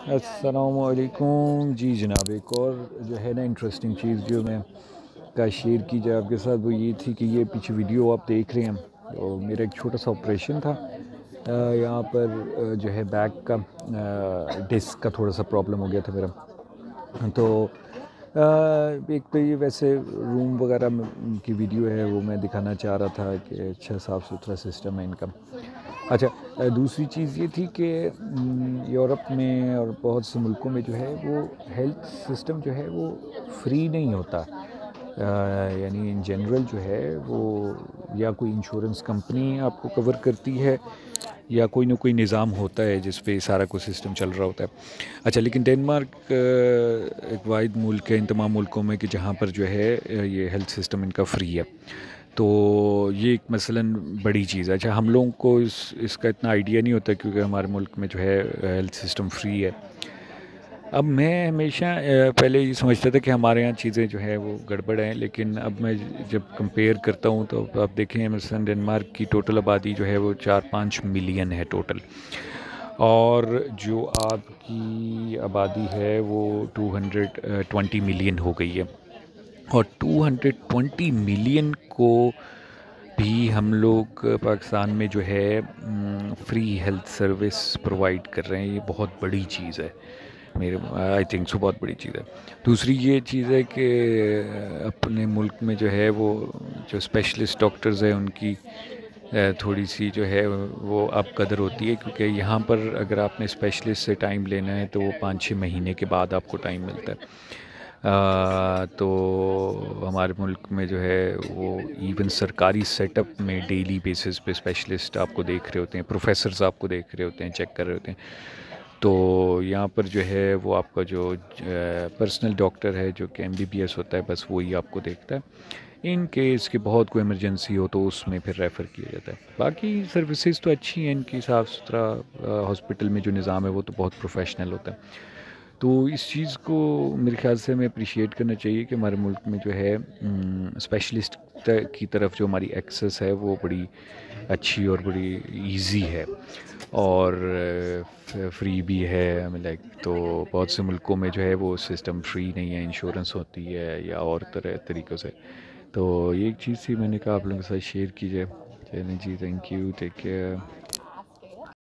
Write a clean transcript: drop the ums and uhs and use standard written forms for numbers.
السلام علیکم جی جناب، ایک اور جو ہے نا انٹرسٹنگ چیز جو میں کا شیئر کی جائے آپ کے ساتھ وہ یہ تھی کہ یہ پیچھے ویڈیو آپ دیکھ رہے ہیں تو میرا ایک چھوٹا سا آپریشن تھا یہاں پر جو ہے بیک کا ڈسک کا تھوڑا سا پرابلم ہو گیا تھا میرا. تو ایک تو یہ ویسے روم وغیرہ کی ویڈیو ہے وہ میں دکھانا چاہ رہا تھا کہ اچھا صاف ستھرا سسٹم ہے ان کا. اچھا، دوسری چیز یہ تھی کہ یورپ میں اور بہت سے ملکوں میں جو ہے وہ ہیلتھ سسٹم جو ہے وہ فری نہیں ہوتا. یعنی ان جنرل جو ہے وہ یا کوئی انشورنس کمپنی آپ کو کور کرتی ہے یا کوئی نہ کوئی نظام ہوتا ہے جس پہ سارا کوئی سسٹم چل رہا ہوتا ہے. اچھا، لیکن ڈینمارک ایک واحد ملک ہے ان تمام ملکوں میں کہ جہاں پر جو ہے یہ ہیلتھ سسٹم ان کا فری ہے. تو یہ ایک مثلاً بڑی چیز ہے. اچھا، ہم لوگوں کو اس کا اتنا آئیڈیا نہیں ہوتا کیونکہ ہمارے ملک میں جو ہے ہیلتھ سسٹم فری ہے. اب میں ہمیشہ پہلے یہ سمجھتا تھا کہ ہمارے یہاں چیزیں جو ہے وہ گڑبڑ ہیں، لیکن اب میں جب کمپیئر کرتا ہوں تو آپ دیکھیں مثلاً ڈنمارک کی ٹوٹل آبادی جو ہے وہ 4-5 ملین ہے ٹوٹل، اور جو آپ کی آبادی ہے وہ 220 ملین ہو گئی ہے. اور 220 ملین کو بھی ہم لوگ پاکستان میں جو ہے فری ہیلتھ سروس پرووائڈ کر رہے ہیں. یہ بہت بڑی چیز ہے، میرے آئی تھنک سو بہت بڑی چیز ہے. دوسری یہ چیز ہے کہ اپنے ملک میں جو ہے وہ جو اسپیشلسٹ ڈاکٹرز ہیں ان کی تھوڑی سی جو ہے وہ اب قدر ہوتی ہے، کیونکہ یہاں پر اگر آپ نے اسپیشلسٹ سے ٹائم لینا ہے تو وہ 5-6 مہینے کے بعد آپ کو ٹائم ملتا ہے. تو ہمارے ملک میں جو ہے وہ ایون سرکاری سیٹ اپ میں ڈیلی بیسس پہ اسپیشلسٹ آپ کو دیکھ رہے ہوتے ہیں، پروفیسرز آپ کو دیکھ رہے ہوتے ہیں، چیک کر رہے ہوتے ہیں. تو یہاں پر جو ہے وہ آپ کا جو پرسنل ڈاکٹر ہے جو کہ MBBS ہوتا ہے بس وہی آپ کو دیکھتا ہے. ان کیس کہ بہت کوئی ایمرجنسی ہو تو اس میں پھر ریفر کیا جاتا ہے. باقی سروسز تو اچھی ہیں ان کی، صاف ستھرا ہاسپٹل میں جو نظام ہے وہ تو بہت پروفیشنل ہوتا ہے. تو اس چیز کو میرے خیال سے ہمیں اپریشیٹ کرنا چاہیے کہ ہمارے ملک میں جو ہے اسپیشلسٹ کی طرف جو ہماری ایکسیس ہے وہ بڑی اچھی اور بڑی ایزی ہے اور فری بھی ہے. لائک تو بہت سے ملکوں میں جو ہے وہ سسٹم فری نہیں ہے، انشورنس ہوتی ہے یا اور طریقوں سے. تو یہ ایک چیز تھی میں نے کہا آپ لوگوں کے ساتھ شیئر کی جائے. چلیں جی، تھینک یو، ٹیک کیئر.